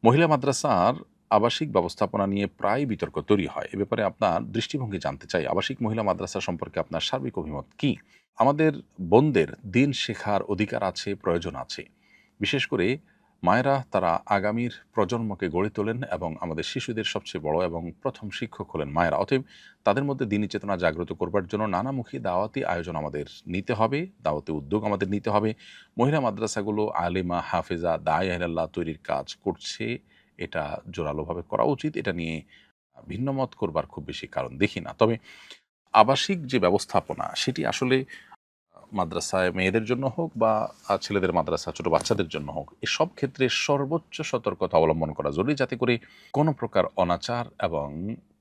মহিলা মাদ্রাসার আবাসিক ব্যবস্থাপনা নিয়ে প্রায় বিতর্ক তৈরি হয়। এ ব্যাপারে আপনার দৃষ্টিভঙ্গি জানতে চাই। আবাসিক মহিলা মাদ্রাসা সম্পর্কে আপনার সার্বিক অভিমত কি? আমাদের বোনদের দিন শেখার অধিকার আছে, প্রয়োজন আছে। বিশেষ করে মায়েরা তারা আগামীর প্রজন্মকে গড়ে তোলেন এবং আমাদের শিশুদের সবচেয়ে বড় এবং প্রথম শিক্ষক হলেন মায়েরা। অতএব তাদের মধ্যে দিনী চেতনা জাগ্রত করবার জন্য নানামুখী দাওয়াতি আয়োজন আমাদের নিতে হবে, দাওয়াতি উদ্যোগ আমাদের নিতে হবে। মহিলা মাদ্রাসাগুলো আলেমা, হাফেজা, দায়ে ইলাল্লাহ তৈরির কাজ করছে। এটা জোরালোভাবে করা উচিত। এটা নিয়ে ভিন্ন মত করবার খুব বেশি কারণ দেখি না। তবে আবাসিক যে ব্যবস্থাপনা সেটি আসলে মাদ্রাসায় মেয়েদের জন্য হোক বা ছেলেদের মাদ্রাসা ছোট বাচ্চাদের জন্য হোক, এসব ক্ষেত্রে সর্বোচ্চ সতর্কতা অবলম্বন করা জরুরি, যাতে করে কোনো প্রকার অনাচার এবং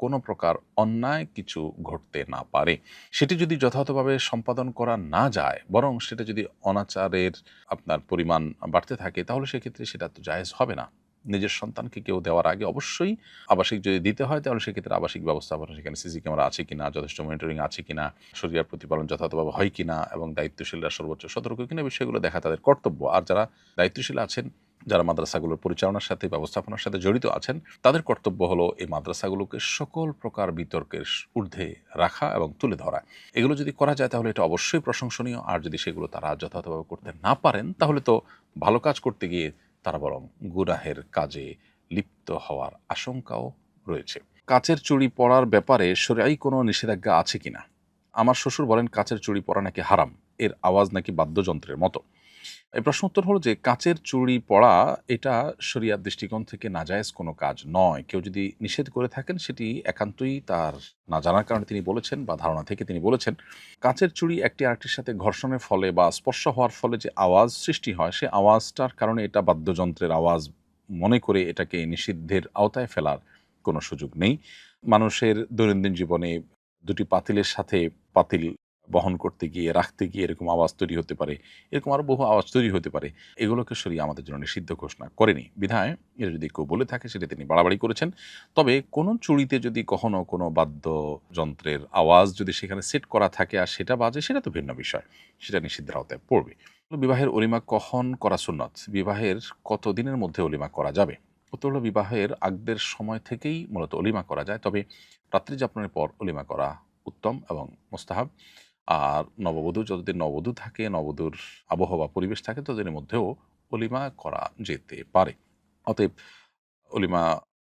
কোনো প্রকার অন্যায় কিছু ঘটতে না পারে। সেটি যদি যথাযথভাবে সম্পাদন করা না যায়, বরং সেটা যদি অনাচারের আপনার পরিমাণ বাড়তে থাকে, তাহলে সেক্ষেত্রে সেটা তো জায়েজ হবে না। নিজের সন্তানকে কেউ দেওয়ার আগে অবশ্যই আবাসিক যদি দিতে হয়, তাহলে সেক্ষেত্রে আবাসিক ব্যবস্থাপনা, সেখানে সিসি ক্যামেরা আছে কিনা, যথেষ্ট মনিটরিং আছে কিনা, শরিয়ার প্রতিপালন যথাযথভাবে হয় কিনা এবং দায়িত্বশীলরা সর্বোচ্চ সতর্ক কিনা, বিষয়গুলো দেখা তাদের কর্তব্য। আর যারা দায়িত্বশীল আছেন, যারা মাদ্রাসাগুলোর পরিচালনার সাথে ব্যবস্থাপনার সাথে জড়িত আছেন, তাদের কর্তব্য হলো এই মাদ্রাসাগুলোকে সকল প্রকার বিতর্কের ঊর্ধ্বে রাখা এবং তুলে ধরা। এগুলো যদি করা যায় তাহলে এটা অবশ্যই প্রশংসনীয়। আর যদি সেগুলো তারা যথাযথভাবে করতে না পারেন, তাহলে তো ভালো কাজ করতে গিয়ে তারা বরং গুনাহের কাজে লিপ্ত হওয়ার আশঙ্কাও রয়েছে। কাচের চুড়ি পরার ব্যাপারে শরীয়ী কোনো নিষেধাজ্ঞা আছে কিনা? আমার শ্বশুর বলেন কাচের চুড়ি পরা নাকি হারাম, এর আওয়াজ নাকি বাদ্যযন্ত্রের মতো। এই প্রশ্ন উত্তর হলো যে কাচের চুড়ি পরা এটা শরিয়ার দৃষ্টিকোণ থেকে নাজায়েজ কোনো কাজ নয়। কেউ যদি নিষেধ করে থাকেন, সেটি একান্তই তার না জানার কারণে তিনি বলেছেন বা ধারণা থেকে তিনি বলেছেন। কাচের চুড়ি একটি আরেকটির সাথে ঘর্ষণের ফলে বা স্পর্শ হওয়ার ফলে যে আওয়াজ সৃষ্টি হয়, সে আওয়াজটার কারণে এটা বাদ্যযন্ত্রের আওয়াজ মনে করে এটাকে নিষিদ্ধের আওতায় ফেলার কোনো সুযোগ নেই। মানুষের দৈনন্দিন জীবনে দুটি পাতিলের সাথে পাতিল বহন করতে গিয়ে, রাখতে গিয়ে এরকম আওয়াজ তৈরি হতে পারে। এরকম আরো বহু আওয়াজ তৈরি হতে পারে। এগুলোকে শরিয়া আমাদের জন্য নিষিদ্ধ ঘোষণা করেনি। বিধায় এটা যদি কেউ বলে থাকে, সেটা তিনি বাড়াবাড়ি করেছেন। তবে কোনো চুড়িতে যদি কখনো কোনো বাদ্যযন্ত্রের আওয়াজ যদি সেখানে সেট করা থাকে আর সেটা বাজে, সেটা তো ভিন্ন বিষয়। সেটা নিষিদ্ধের আওতায় পড়বে। বিবাহের অলিমা কখন করা সুন্নত? বিবাহের কত দিনের মধ্যে অলিমা করা যাবে? উত্তর হলো বিবাহের আগের সময় থেকেই মূলত অলিমা করা যায়। তবে রাত্রি যাপনের পর অলিমা করা উত্তম এবং মুস্তাহাব। আর নববধূ যতদিন নববধূ থাকে, নববধূর আবহাওয়া পরিবেশ থাকে, ততদিনের মধ্যেও অলিমা করা যেতে পারে। অতএব অলিমা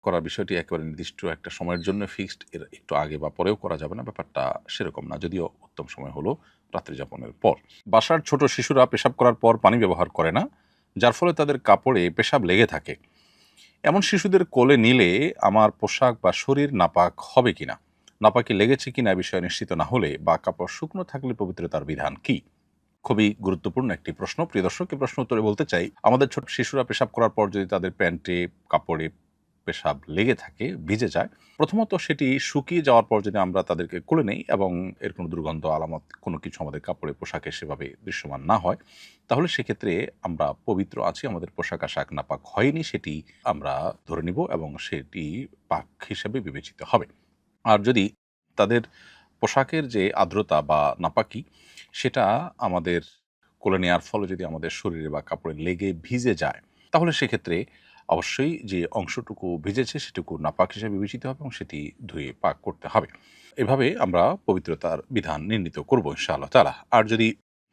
করার বিষয়টি একেবারে নির্দিষ্ট একটা সময়ের জন্য ফিক্সড, এর একটু আগে বা পরেও করা যাবে না, ব্যাপারটা সেরকম না। যদিও উত্তম সময় হলো রাত্রি যাপনের পর। বাসার ছোট শিশুরা পেশাব করার পর পানি ব্যবহার করে না, যার ফলে তাদের কাপড়ে পেশাব লেগে থাকে। এমন শিশুদের কোলে নিলে আমার পোশাক বা শরীর নাপাক হবে কিনা? নাপাকি লেগেছে কিনা এ বিষয়ে নিশ্চিত না হলে বা কাপড় শুকনো থাকলে পবিত্রতার বিধান কি? খুবই গুরুত্বপূর্ণ একটি প্রশ্ন। প্রিয় দর্শক, এই প্রশ্ন উত্তরে বলতে চাই, আমাদের ছোট শিশুরা পেশাব করার পর যদি তাদের প্যান্টে, কাপড়ে পেশাব লেগে থাকে, ভিজে যায়, প্রথমত সেটি শুকিয়ে যাওয়ার পর যদি আমরা তাদেরকে কোলে নেই এবং এর কোনো দুর্গন্ধ আলামত কোনো কিছু আমাদের কাপড়ে, পোশাকে সেভাবে দৃশ্যমান না হয়, তাহলে সেক্ষেত্রে আমরা পবিত্র আছি, আমাদের পোশাক আশাক নাপাক হয়নি, সেটি আমরা ধরে নিব এবং সেটি পাক হিসেবে বিবেচিত হবে। আর যদি তাদের পোশাকের যে আর্দ্রতা বা নাপাকি, সেটা আমাদের কোলে নেওয়ার ফলে যদি আমাদের শরীরে বা কাপড়ে লেগে ভিজে যায়, তাহলে সেক্ষেত্রে অবশ্যই যে অংশটুকু ভিজেছে সেটুকু নাপাক হিসেবে বিবেচিত হবে এবং সেটি ধুয়ে পাক করতে হবে। এভাবে আমরা পবিত্রতার বিধান নির্ণীত করব ইনশাআল্লাহ তাআলা। আর যদি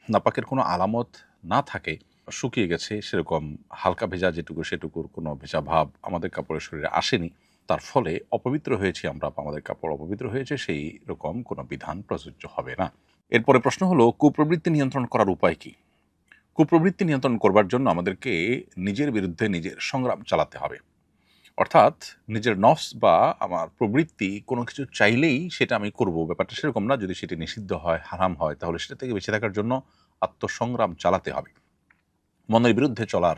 নাপাকের কোনো আলামত না থাকে, শুকিয়ে গেছে, সেরকম হালকা ভেজা যেটুকু, সেটুকুর কোনো ভেজা ভাব আমাদের কাপড়ের শরীরে আসেনি, তার ফলে অপবিত্র হয়েছি আমরা বা আমাদের কাপড় অপবিত্র হয়েছে, সেই রকম কোনো বিধান প্রযোজ্য হবে না। এরপরে প্রশ্ন হলো, কুপ্রবৃত্তি নিয়ন্ত্রণ করার উপায় কি? কুপ্রবৃত্তি নিয়ন্ত্রণ করবার জন্য আমাদেরকে নিজের বিরুদ্ধে নিজের সংগ্রাম চালাতে হবে। অর্থাৎ নিজের নফস বা আমার প্রবৃত্তি কোনো কিছু চাইলেই সেটা আমি করব, ব্যাপারটা সেরকম না। যদি সেটি নিষিদ্ধ হয়, হারাম হয়, তাহলে সেটা থেকে বেঁচে থাকার জন্য আত্মসংগ্রাম চালাতে হবে, মনের বিরুদ্ধে চলার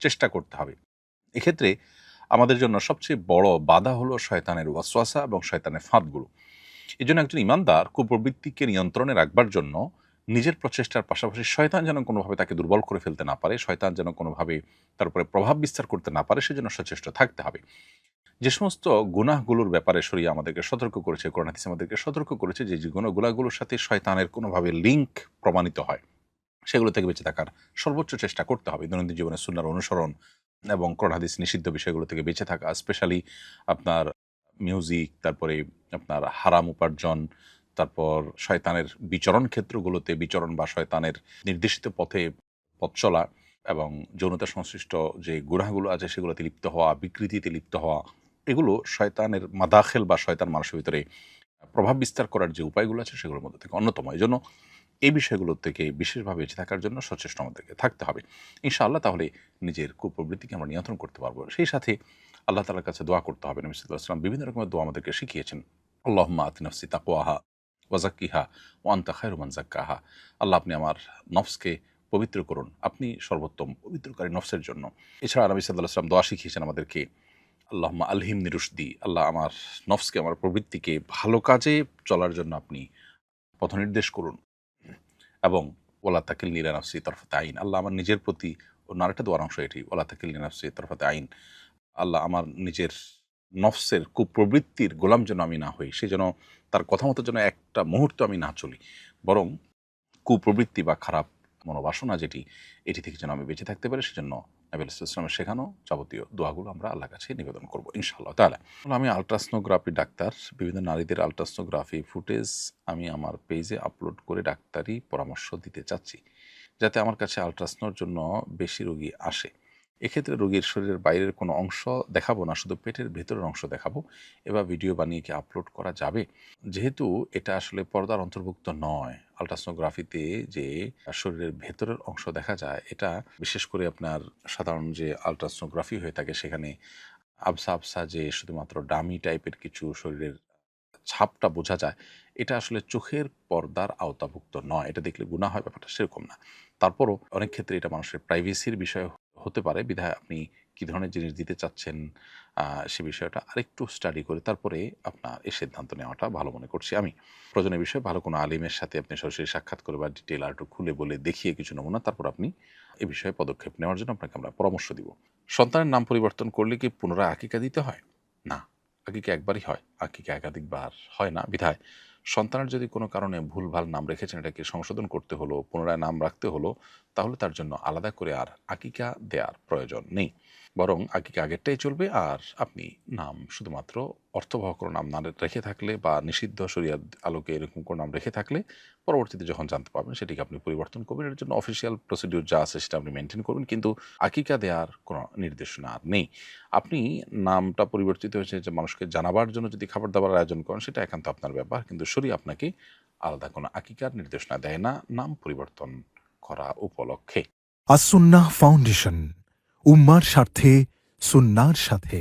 চেষ্টা করতে হবে। এক্ষেত্রে আমাদের জন্য সবচেয়ে বড় বাধা হলো শয়তানের ওয়াসওয়াসা এবং শয়তানের ফাঁদগুলো। এজন্য একজন ইমানদার কুপ্রবৃত্তিকে নিয়ন্ত্রণে রাখবার জন্য নিজের প্রচেষ্টার পাশাপাশি শয়তান যেন কোনোভাবে তাকে দুর্বল করে ফেলতে না পারে, শয়তান যেন কোনোভাবে তার উপরে প্রভাব বিস্তার করতে না পারে, সেজন্য সচেষ্ট থাকতে হবে। যে সমস্ত গুনাহগুলোর ব্যাপারে শরিয়া আমাদেরকে সতর্ক করেছে, কোরআন হাদিস আমাদেরকে সতর্ক করেছে, যে গুনাহগুলোর সাথে শয়তানের কোনোভাবে লিঙ্ক প্রমাণিত হয়, সেগুলো থেকে বেঁচে থাকার সর্বোচ্চ চেষ্টা করতে হবে। দৈনন্দিন জীবনে সুন্নাহর অনুসরণ, এবং কোরআন হাদিস নিষিদ্ধ বিষয়গুলো থেকে বেঁচে থাকা, স্পেশালি আপনার মিউজিক, তারপরে আপনার হারাম উপার্জন, তারপর শয়তানের বিচরণ ক্ষেত্রগুলোতে বিচরণ বা শয়তানের নির্দেশিত পথে পথ চলা, এবং যৌনতা সংশ্লিষ্ট যে গুনাহগুলো আছে সেগুলোতে লিপ্ত হওয়া, বিকৃতিতে লিপ্ত হওয়া, এগুলো শয়তানের মাদাখেল বা শয়তান মানুষের ভিতরে প্রভাব বিস্তার করার যে উপায়গুলো আছে সেগুলোর মধ্যে থেকে অন্যতম। এই জন্য এই বিষয়গুলো থেকে বিশেষভাবে বেঁচে থাকার জন্য সচেষ্ট আমাদেরকে থাকতে হবে ইনশাআল্লাহ। তাহলে নিজের কুপ্রবৃত্তিকে আমরা নিয়ন্ত্রণ করতে পারবো। সেই সাথে আল্লাহ তাআলার কাছে দোয়া করতে হবে। নবী সাল্লাল্লাহু আলাইহি ওয়াসাল্লাম বিভিন্ন রকমের দোয়া আমাদেরকে শিখিয়েছেন। আল্লাহুম্মা আতি নাফসি তাকওয়াহা ওয়া যাক্কিহা ওয়া আনতা খায়রু মান যাক্কাহা। আল্লাহ, আপনি আমার নফসকে পবিত্র করুন, আপনি সর্বোত্তম পবিত্রকারী নফসের জন্য। এছাড়া নবী সাল্লাল্লাহু আলাইহি ওয়াসাল্লাম দোয়া শিখিয়েছেন আমাদেরকে, আল্লাহুম্মা আলহিমনি রুশদি, আল্লাহ আমার নফসকে, আমার প্রবৃত্তিকে ভালো কাজে চলার জন্য আপনি পথনির্দেশ করুন, এবং ওয়ালা তাকিলনি ইলা নাফসি তরফাতে আইন, আল্লাহ আমার নিজের প্রতি, অন্য আরেকটা দোয়ার অংশ এটি, ওয়ালা তাকিলনি নাফসি তরফাতে আইন, আল্লাহ আমার নিজের নফসের কুপ্রবৃত্তির গোলাম যেন আমি না হই, সে যেন তার কথা মতো যেন একটা মুহূর্ত আমি না চলি, বরং কুপ্রবৃত্তি বা খারাপ মনোবাসনা যেটি, এটি থেকে যেন আমি বেঁচে থাকতে পারি। সেজন্য নবী আলাইহিস সালামের শেখানো যাবতীয় দোয়াগুলো আমরা আল্লাহর কাছে নিবেদন করবো ইনশাআল্লাহ তাআলা। আমি আলট্রাসনোগ্রাফি ডাক্তার। বিভিন্ন নারীদের আলট্রাসনোগ্রাফি ফুটেজ আমি আমার পেজে আপলোড করে ডাক্তারি পরামর্শ দিতে চাচ্ছি, যাতে আমার কাছে আলট্রাসনোর জন্য বেশি রোগী আসে। এক্ষেত্রে রোগীর শরীরের বাইরের কোনো অংশ দেখাবো না, শুধু পেটের ভেতরের অংশ দেখাবো। এবার ভিডিও বানিয়ে কি আপলোড করা যাবে? যেহেতু এটা আসলে পর্দার অন্তর্ভুক্ত নয়, আলট্রাসনোগ্রাফিতে যে শরীরের ভেতরের অংশ দেখা যায়, এটা বিশেষ করে আপনার সাধারণ যে আলট্রাসনোগ্রাফি হয়ে থাকে সেখানে আবসা আবসা যে শুধুমাত্র ডামি টাইপের কিছু শরীরের ছাপটা বোঝা যায়, এটা আসলে চোখের পর্দার আওতাভুক্ত নয়। এটা দেখলে গুনাহ হয়, ব্যাপারটা সেরকম না। তারপরও অনেক ক্ষেত্রে এটা মানুষের প্রাইভেসির বিষয় হতে পারে, বিধায় আপনি কী ধরনের জিনিস দিতে চাচ্ছেন সে বিষয়টা আরেকটু স্টাডি করে তারপরে আপনার এই সিদ্ধান্ত নেওয়াটা ভালো মনে করছি আমি। প্রয়োজনীয় বিষয়ে ভালো কোনো আলিমের সাথে আপনি সরাসরি সাক্ষাৎ করে বা ডিটেইল আরেকটু খুলে বলে দেখিয়ে কিছু নমুনা, তারপর আপনি এ বিষয়ে পদক্ষেপ নেওয়ার জন্য আপনাকে আমরা পরামর্শ দিব। সন্তানের নাম পরিবর্তন করলে কি পুনরায় আকিকা দিতে হয়? না, আকিকা একবারই হয়, আকিকা একাধিকবার হয় না। বিধায় সন্তানের যদি কোনো কারণে ভুলভাল নাম রেখেছেন, এটাকে সংশোধন করতে হলো, পুনরায় নাম রাখতে হলো, তাহলে তার জন্য আলাদা করে আর আকিকা দেওয়ার প্রয়োজন নেই। বরং আকিকা আগেরটাই চলবে, আর আপনি নাম শুধুমাত্র অর্থবহ কোনো নাম না রেখে থাকলে বা নিষিদ্ধ শরিয়াত আলোকে এরকম কোনো নাম রেখে থাকলে পরবর্তীতে যখন জানতে পারবেন সেটিকে আপনি পরিবর্তন করবেন। এর জন্য অফিসিয়াল প্রসিডিউর যা আছে সেটা আপনি মেনটেন করবেন, কিন্তু আকিকা দেওয়ার কোনো নির্দেশনা আর নেই। আপনি নামটা পরিবর্তিত হয়েছে যে মানুষকে জানাবার জন্য যদি খাবার দাবার আয়োজন করেন, সেটা একান্ত আপনার ব্যাপার, কিন্তু শরীয়ত আপনাকে আলাদা কোনো আকিকার নির্দেশনা দেয় না নাম পরিবর্তন করা উপলক্ষে। আসুন্নাহ ফাউন্ডেশন, উম্মার স্বার্থে সুন্নাহর সাথে।